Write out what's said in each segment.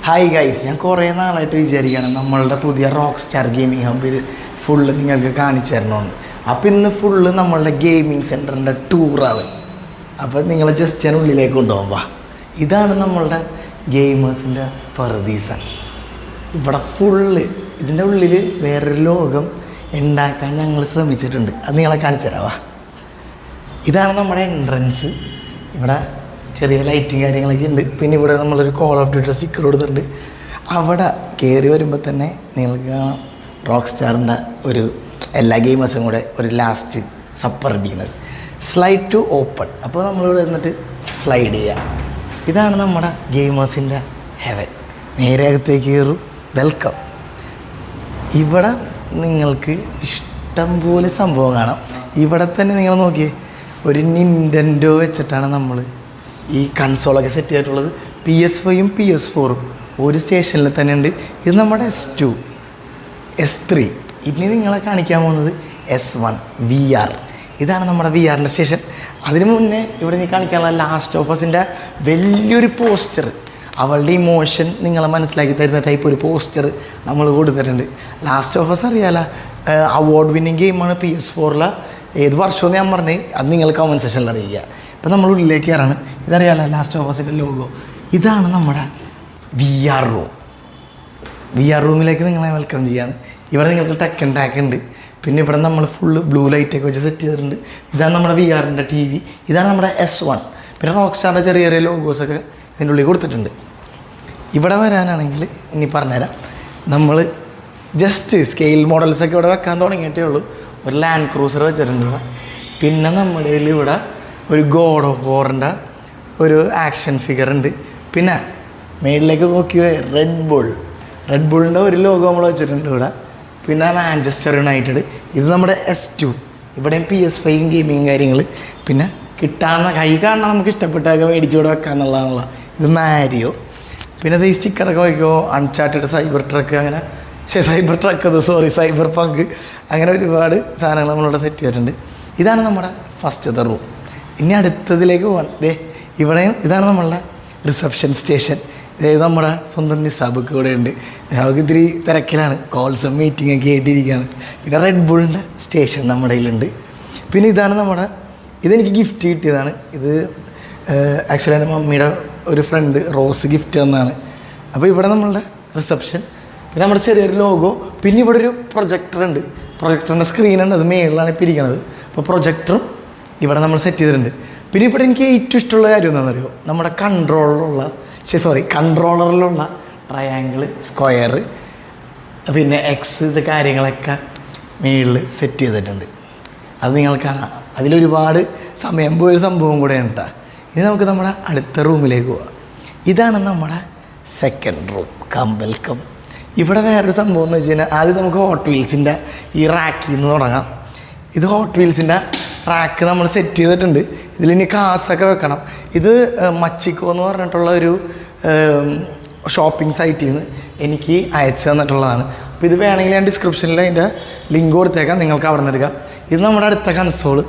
Hi guys, ഞാൻ കുറേ നാളായിട്ട് വിചാരിക്കുകയാണ് നമ്മളുടെ പുതിയ റോക്ക് സ്റ്റാർ ഗെയിമിംഗ് ഹബിൽ ഫുള്ള് നിങ്ങൾക്ക് കാണിച്ചു തരണമെന്ന്. അപ്പോൾ ഇന്ന് ഫുള്ള് നമ്മളുടെ ഗെയിമിംഗ് സെൻറ്ററിൻ്റെ ടൂറാണ്. അപ്പോൾ നിങ്ങളെ ജസ്റ്റ് ഞാൻ ഉള്ളിലേക്ക് കൊണ്ടുപോകാം. വാ, ഇതാണ് നമ്മളുടെ ഗെയിമേഴ്സിൻ്റെ പറുദീസ. ഇവിടെ ഫുള്ള് ഇതിൻ്റെ ഉള്ളിൽ വേറൊരു ലോകം ഉണ്ടാക്കാൻ ഞങ്ങൾ ശ്രമിച്ചിട്ടുണ്ട്. അത് നിങ്ങളെ കാണിച്ചു തരാം. വാ, ഇതാണ് നമ്മുടെ എൻട്രൻസ്. ഇവിടെ ചെറിയ ലൈറ്റും കാര്യങ്ങളൊക്കെ ഉണ്ട്. പിന്നെ ഇവിടെ നമ്മളൊരു കോൾ ഓഫ് ഡ്യൂട്ടി സ്റ്റിക്കർ കൊടുത്തിട്ടുണ്ട്. അവിടെ കയറി വരുമ്പോൾ തന്നെ നിങ്ങൾക്ക് റോക്ക് സ്റ്റാറിൻ്റെ ഒരു എല്ലാ ഗെയിമേഴ്സും കൂടെ ഒരു ലാസ്റ്റ് സപ്പർ അടിക്കുന്നത് സ്ലൈഡ് ടു ഓപ്പൺ. അപ്പോൾ നമ്മളിവിടെ നിന്നിട്ട് സ്ലൈഡ് ചെയ്യുക. ഇതാണ് നമ്മുടെ ഗെയിമേഴ്സിൻ്റെ ഹെവൻ. നേരെ അകത്തേക്ക് കയറും. വെൽക്കം. ഇവിടെ നിങ്ങൾക്ക് ഇഷ്ടം പോലെ സംഭവം കാണാം. ഇവിടെ തന്നെ നിങ്ങൾ നോക്കിയേ, ഒരു നിൻറ്റൻഡോ വെച്ചിട്ടാണ് നമ്മൾ ഈ കൺസോളൊക്കെ സെറ്റ് ചെയ്തിട്ടുള്ളത്. PS5 PS4 ഒരു സ്റ്റേഷനിൽ തന്നെ ഉണ്ട്. ഇത് നമ്മുടെ S2 S3. ഇനി നിങ്ങളെ കാണിക്കാൻ പോകുന്നത് S1 VR. ഇതാണ് നമ്മുടെ VR-ൻ്റെ സ്റ്റേഷൻ. അതിന് മുന്നേ ഇവിടെ നീ കാണിക്കാനുള്ള ലാസ്റ്റ് ഓഫ് അസിൻ്റെ വലിയൊരു പോസ്റ്റർ, അവളുടെ ഇമോഷൻ നിങ്ങളെ മനസ്സിലാക്കി തരുന്ന ടൈപ്പ് ഒരു പോസ്റ്റർ നമ്മൾ കൊടുത്തിട്ടുണ്ട്. ലാസ്റ്റ് ഓഫ് അസ് അറിയാലോ, അവാർഡ് വിന്നിങ് ഗെയിമാണ് PS4-ലെ. ഏത് വർഷമെന്ന് ഞാൻ പറഞ്ഞ് അത് നിങ്ങൾ കമൻറ്റ് സെക്ഷനിൽ അറിയിക്കുക. ഇപ്പം നമ്മൾ ഉള്ളിലേക്ക് കയറാണ്. ഇതറിയാലോ ലാസ്റ്റ് ഓഫ് അസിൻ്റെ ലോഗോ. ഇതാണ് നമ്മുടെ VR റൂം. VR റൂമിലേക്ക് നിങ്ങളെ വെൽക്കം ചെയ്യാണ്. ഇവിടെ നിങ്ങൾക്ക് ടെക്ക് ആൻഡ് ടാക്ക് ഉണ്ട്. പിന്നെ ഇവിടെ നമ്മൾ ഫുള്ള് ബ്ലൂ ലൈറ്റൊക്കെ വെച്ച് സെറ്റ് ചെയ്തിട്ടുണ്ട്. ഇതാണ് നമ്മുടെ VR-ൻ്റെ TV. ഇതാണ് നമ്മുടെ S1. പിന്നെ റോക്ക് സ്റ്റാറിൻ്റെ ചെറിയ ചെറിയ ലോഗോസൊക്കെ ഇതിൻ്റെ ഉള്ളിൽ കൊടുത്തിട്ടുണ്ട്. ഇവിടെ വരാനാണെങ്കിൽ ഇനി പറഞ്ഞുതരാം. നമ്മൾ ജസ്റ്റ് സ്കെയിൽ മോഡൽസൊക്കെ ഇവിടെ വെക്കാൻ തുടങ്ങിയിട്ടേ ഉള്ളൂ. ഒരു ലാൻഡ് ക്രൂസർ വെച്ചിട്ടുണ്ട് ഇവിടെ. പിന്നെ നമ്മുടെ കയ്യിൽ ഇവിടെ ഒരു ഗോഡ് ഓഫ് വാറിൻ്റെ ഒരു ആക്ഷൻ ഫിഗർ ഉണ്ട്. പിന്നെ മേളിലേക്ക് നോക്കിയ റെഡ് ബുള്ളിൻ്റെ ഒരു ലോഗോ നമ്മൾ വെച്ചിട്ടുണ്ട് ഇവിടെ. പിന്നെ മാഞ്ചസ്റ്റർ യുണൈറ്റഡ്. ഇത് നമ്മുടെ S2. ഇവിടെയും PS5 ഗെയിമിങ് കാര്യങ്ങൾ. പിന്നെ കിട്ടാവുന്ന കൈ കാണാൻ നമുക്ക് ഇഷ്ടപ്പെട്ടൊക്കെ മേടിച്ചുകൂടെ വെക്കാമെന്നുള്ളതാണല്ലോ. ഇത് മാരിയോ. പിന്നെ ഇത് ഈ സ്റ്റിക്കറൊക്കെ വയ്ക്കുമോ അൺചാർട്ടഡ് സൈബർ ട്രക്ക്, അങ്ങനെ സൈബർ പങ്ക്, അങ്ങനെ ഒരുപാട് സാധനങ്ങൾ നമ്മളിവിടെ സെറ്റ് ചെയ്തിട്ടുണ്ട്. ഇതാണ് നമ്മുടെ ഫസ്റ്റത്തെ റൂം. ഇനി അടുത്തതിലേക്ക് പോകാൻ ഇവിടെയും ഇതാണ് നമ്മളുടെ റിസപ്ഷൻ സ്റ്റേഷൻ. അതായത് നമ്മുടെ സ്വന്തം നിസാബൊക്കെ ഇവിടെ ഉണ്ട്. ഞങ്ങൾക്ക് ഇത്തിരി തിരക്കിലാണ്, കോൾസും മീറ്റിംഗ് ഒക്കെ ആയിട്ടിരിക്കുകയാണ്. പിന്നെ റെഡ് ബുള്ളിൻ്റെ സ്റ്റേഷൻ നമ്മുടെ കയ്യിലുണ്ട്. പിന്നെ ഇതാണ് നമ്മുടെ, ഇതെനിക്ക് ഗിഫ്റ്റ് കിട്ടിയതാണ്. ഇത് ആക്ച്വലി എൻ്റെ മമ്മിയുടെ ഒരു ഫ്രണ്ട് റോസ് ഗിഫ്റ്റ് തന്നതാണ്. അപ്പോൾ ഇവിടെ നമ്മളുടെ റിസപ്ഷൻ. പിന്നെ നമ്മുടെ ചെറിയൊരു ലോഗോ. പിന്നെ ഇവിടെ ഒരു പ്രൊജക്ടർ ഉണ്ട്. പ്രൊജക്ടറിൻ്റെ സ്ക്രീനുണ്ട്. അത് മേളിലാണ് ഇപ്പോൾ ഇരിക്കുന്നത്. അപ്പോൾ പ്രൊജക്ടറും ഇവിടെ നമ്മൾ സെറ്റ് ചെയ്തിട്ടുണ്ട്. പിന്നെ ഇവിടെ എനിക്ക് ഏറ്റവും ഇഷ്ടമുള്ള കാര്യം എന്താണെന്നറിയോ, നമ്മുടെ കൺട്രോളറിലുള്ള ട്രയാങ്കിൾ, സ്ക്വയർ, പിന്നെ എക്സ്, ഇത് കാര്യങ്ങളൊക്കെ മേളിൽ സെറ്റ് ചെയ്തിട്ടുണ്ട്. അത് നിങ്ങൾ കാണാം. അതിലൊരുപാട് സമയം പോയൊരു സംഭവം കൂടെയാണ് കേട്ടോ. ഇനി നമുക്ക് നമ്മുടെ അടുത്ത റൂമിലേക്ക് പോവാം. ഇതാണ് നമ്മുടെ സെക്കൻഡ് റൂം. വെൽക്കം. ഇവിടെ വേറൊരു സംഭവം എന്ന് വെച്ച് കഴിഞ്ഞാൽ, ആദ്യം നമുക്ക് ഹോട്ട് വീൽസിൻ്റെ ഈ റാക്കിൽ നിന്ന് തുടങ്ങാം. ഇത് ഹോട്ട് വീൽസിൻ്റെ റാക്ക് നമ്മൾ സെറ്റ് ചെയ്തിട്ടുണ്ട്. ഇതിലിനി കാസൊക്കെ വെക്കണം. ഇത് മച്ചിക്കോ എന്ന് പറഞ്ഞിട്ടുള്ള ഒരു ഷോപ്പിംഗ് സൈറ്റിൽ നിന്ന് എനിക്ക് അയച്ചു തന്നിട്ടുള്ളതാണ്. അപ്പോൾ ഇത് വേണമെങ്കിൽ ഞാൻ ഡിസ്ക്രിപ്ഷനിൽ അതിൻ്റെ ലിങ്ക് കൊടുത്തേക്കാം, നിങ്ങൾക്ക് അവിടെ നിന്ന് എടുക്കാം. ഇത് നമ്മുടെ അടുത്ത കൺസോള്.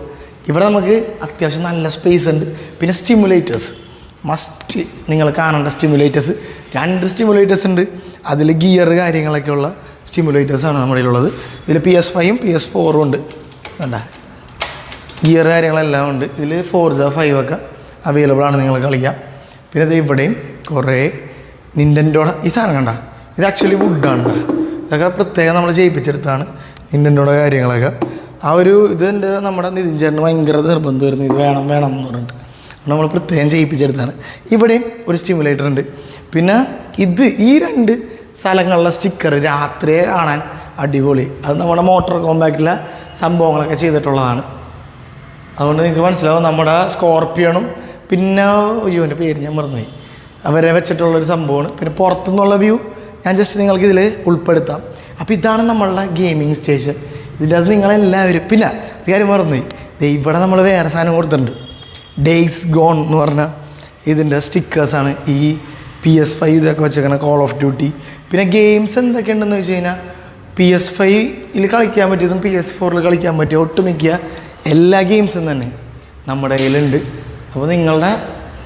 ഇവിടെ നമുക്ക് അത്യാവശ്യം നല്ല സ്പേസ് ഉണ്ട്. പിന്നെ സ്റ്റിമുലേറ്റേഴ്സ് മസ്റ്റ് നിങ്ങൾ കാണേണ്ട സ്റ്റിമുലേറ്റേഴ്സ് 2 സ്റ്റിമുലേറ്റേഴ്സ് ഉണ്ട്. അതിൽ ഗിയർ കാര്യങ്ങളൊക്കെ ഉള്ള സ്റ്റിമുലേറ്റേഴ്സാണ് നമ്മുടെ കയ്യിലുള്ളത്. ഇതിൽ PS5 PS4 ഉണ്ട്. വേണ്ട ഗിയർ കാര്യങ്ങളെല്ലാം ഉണ്ട്. ഇതിൽ Forza 5 ഒക്കെ അവൈലബിൾ ആണ്, നിങ്ങൾ കളിക്കാം. പിന്നെ ഇത് ഇവിടെയും കുറേ നിൻറ്റൻഡോയുടെ ഈ സാധനം കണ്ട, ഇത് ആക്ച്വലി വുഡാണ്. ഇതൊക്കെ പ്രത്യേകം നമ്മൾ ചെയ്യിപ്പിച്ചെടുത്താണ് നിൻറ്റൻഡോയുടെ കാര്യങ്ങളൊക്കെ. ആ ഒരു ഇതിൻ്റെ നമ്മുടെ നിതിൻ ചേട്ടന് ഭയങ്കര നിർബന്ധമായിരുന്നു, ഇത് വേണം എന്ന് പറഞ്ഞിട്ട് നമ്മൾ പ്രത്യേകം ചെയ്യിപ്പിച്ചെടുത്താണ്. ഇവിടെയും ഒരു സ്റ്റിമുലേറ്റർ ഉണ്ട്. പിന്നെ ഇത് ഈ 2 സ്ഥലങ്ങളിലെ സ്റ്റിക്കർ രാത്രിയെ കാണാൻ അടിപൊളി. അത് നമ്മുടെ മോട്ടോർ കോമ്പാക്റ്റിലെ സംഭവങ്ങളൊക്കെ ചെയ്തിട്ടുള്ളതാണ്. അതുകൊണ്ട് നിങ്ങൾക്ക് മനസ്സിലാവും. നമ്മുടെ സ്കോർപ്പിയണും പിന്നെ എൻ്റെ പേര് ഞാൻ മറന്നുപോയി, അവരെ വെച്ചിട്ടുള്ളൊരു സംഭവമാണ്. പിന്നെ പുറത്തുനിന്നുള്ള വ്യൂ ഞാൻ ജസ്റ്റ് നിങ്ങൾക്ക് ഇതിൽ ഉൾപ്പെടുത്താം. അപ്പോൾ ഇതാണ് നമ്മളുടെ ഗെയിമിംഗ് സ്റ്റേഷൻ. ഇതിൻ്റെ അത് നിങ്ങളെല്ലാവരും. പിന്നെ ഒരു കാര്യം മറന്നുപോയി, ഇവിടെ നമ്മൾ വേറെ സാധനം കൊടുത്തിട്ടുണ്ട്. ഡേയ്സ് ഗോൺ എന്ന് പറഞ്ഞാൽ ഇതിൻ്റെ സ്റ്റിക്കേഴ്സാണ്. ഈ PS5 ഇതൊക്കെ വെച്ചേക്കണ കോൾ ഓഫ് ഡ്യൂട്ടി. പിന്നെ ഗെയിംസ് എന്തൊക്കെ ഉണ്ടെന്ന് വെച്ച് കഴിഞ്ഞാൽ PS5 കളിക്കാൻ പറ്റിയതും PS4 കളിക്കാൻ പറ്റിയ ഒട്ടുമിക്ക എല്ലാ ഗെയിംസും തന്നെ നമ്മുടെ കയ്യിലുണ്ട്. അപ്പോൾ നിങ്ങളുടെ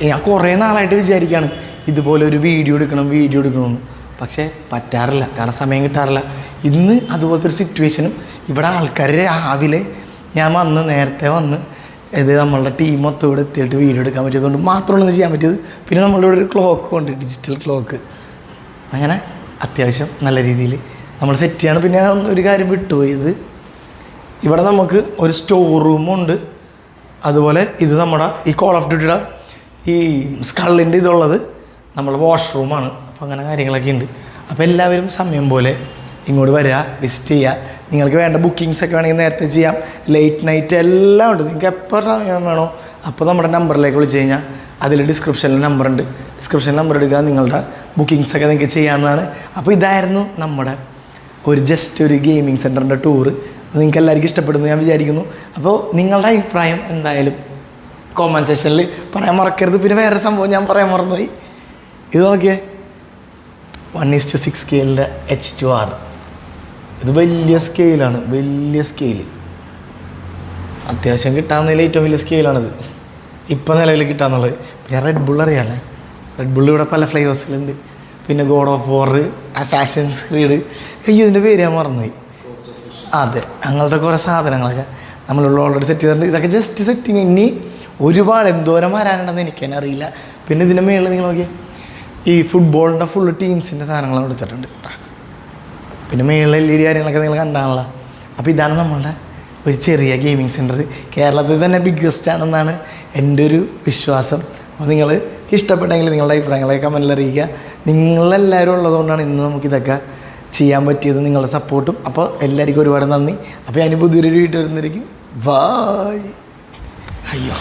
ഞാൻ കുറേ നാളായിട്ട് വിചാരിക്കുകയാണ് ഇതുപോലെ ഒരു വീഡിയോ എടുക്കണമെന്ന്. പക്ഷേ പറ്റാറില്ല, കാരണം സമയം കിട്ടാറില്ല. ഇന്ന് അതുപോലത്തെ ഒരു സിറ്റുവേഷനും ഇവിടെ ആൾക്കാർ രാവിലെ ഞാൻ നേരത്തെ വന്ന് ഇത് നമ്മളുടെ ടീം മൊത്തം ഇവിടെ എത്തിയിട്ട് വീഡിയോ എടുക്കാൻ പറ്റിയതുകൊണ്ട് മാത്രമാണ് ഇത് ചെയ്യാൻ പറ്റിയത്. പിന്നെ നമ്മളുടെ ഇവിടെ ഒരു ക്ലോക്ക് ഉണ്ട്, ഡിജിറ്റൽ ക്ലോക്ക്. അങ്ങനെ അത്യാവശ്യം നല്ല രീതിയിൽ നമ്മൾ സെറ്റ് ചെയ്യണം. പിന്നെ ഒരു കാര്യം വിട്ടുപോയത്, ഇവിടെ നമുക്ക് ഒരു സ്റ്റോർ റൂമുണ്ട്. അതുപോലെ ഇത് നമ്മുടെ ഈ കോൾ ഓഫ് ഡ്യൂട്ടിയുടെ ഈ സ്കള്ളിൻ്റെ ഇതുള്ളത് നമ്മുടെ വാഷ്റൂമാണ്. അപ്പോൾ അങ്ങനെ കാര്യങ്ങളൊക്കെ ഉണ്ട്. അപ്പോൾ എല്ലാവരും സമയം പോലെ ഇങ്ങോട്ട് വരിക, വിസിറ്റ് ചെയ്യുക. നിങ്ങൾക്ക് വേണ്ട ബുക്കിങ്സൊക്കെ വേണമെങ്കിൽ നേരത്തെ ചെയ്യാം. ലേറ്റ് നൈറ്റ് എല്ലാം ഉണ്ട്. നിങ്ങൾക്ക് എപ്പോൾ സമയം വേണോ അപ്പോൾ നമ്മുടെ നമ്പറിലേക്ക് വിളിച്ച് കഴിഞ്ഞാൽ അതിൽ ഡിസ്ക്രിപ്ഷനിൽ നമ്പറുണ്ട്. ഡിസ്ക്രിപ്ഷനിൽ നമ്പർ എടുക്കുക, നിങ്ങളുടെ ബുക്കിങ്സൊക്കെ നിങ്ങൾക്ക് ചെയ്യാവുന്നതാണ്. അപ്പോൾ ഇതായിരുന്നു നമ്മുടെ ജസ്റ്റ് ഒരു ഗെയിമിംഗ് സെൻറ്ററിൻ്റെ ടൂറ്. നിങ്ങൾക്ക് എല്ലാവർക്കും ഇഷ്ടപ്പെടുന്നു ഞാൻ വിചാരിക്കുന്നു. അപ്പോൾ നിങ്ങളുടെ അഭിപ്രായം എന്തായാലും കോമൻറ്റ് സെക്ഷനിൽ പറയാൻ മറക്കരുത്. പിന്നെ വേറെ സംഭവം ഞാൻ പറയാൻ മറന്നുപോയി. ഇത് നോക്കിയേ, 1:6 സ്കെയിലിൻ്റെ H2R. ഇത് വലിയ സ്കെയിലാണ്, വലിയ സ്കെയിൽ. അത്യാവശ്യം കിട്ടാവുന്നതിൽ ഏറ്റവും വലിയ സ്കെയിലാണിത് ഇപ്പം നിലവിൽ കിട്ടാന്നുള്ളത്. പിന്നെ റെഡ് ബുൾ അറിയാമല്ലേ, റെഡ് ബുൾ ഇവിടെ പല ഫ്ലേവേഴ്സിലുണ്ട്. പിന്നെ God of war, assassins creed, ഇതിൻ്റെ പേര് ഞാൻ മറന്നുപോയി. അതെ, അങ്ങനത്തെ കുറേ സാധനങ്ങളൊക്കെ നമ്മളുള്ള ഓൾറെഡി സെറ്റ് ചെയ്തിട്ടുണ്ട്. ഇതൊക്കെ ജസ്റ്റ് സെറ്റിങ്. ഇനി ഒരുപാട് എന്തോരം വരാനുണ്ടെന്ന് എനിക്ക് തന്നെ അറിയില്ല. പിന്നെ ഇതിൻ്റെ മേളിൽ നിങ്ങൾ നോക്കിയാൽ ഈ ഫുട്ബോളിൻ്റെ ഫുള്ള് ടീംസിൻ്റെ സാധനങ്ങൾ എടുത്തിട്ടുണ്ട്. പിന്നെ മേളിൽ LED കാര്യങ്ങളൊക്കെ നിങ്ങൾ കണ്ടാണല്ലോ. അപ്പോൾ ഇതാണ് നമ്മളുടെ ഒരു ചെറിയ ഗെയിമിംഗ് സെൻറ്റർ. കേരളത്തിൽ തന്നെ ബിഗ്ഗസ്റ്റ് ആണെന്നാണ് എൻ്റെ ഒരു വിശ്വാസം. അപ്പോൾ നിങ്ങൾ ഇഷ്ടപ്പെട്ടെങ്കിൽ നിങ്ങളുടെ അഭിപ്രായങ്ങളൊക്കെ കമൻറ്റിൽ അറിയിക്കുക. നിങ്ങളെല്ലാവരും ഉള്ളതുകൊണ്ടാണ് ഇന്ന് നമുക്കിതൊക്കെ ചെയ്യാൻ പറ്റിയത്, നിങ്ങളുടെ സപ്പോർട്ടും. അപ്പോൾ എല്ലാവർക്കും ഒരുപാട് നന്ദി. അപ്പോൾ ഞാൻ പുതിയൊരു വീഡിയോ വരുന്നതായിരിക്കും. ബായ്. അയ്യോ.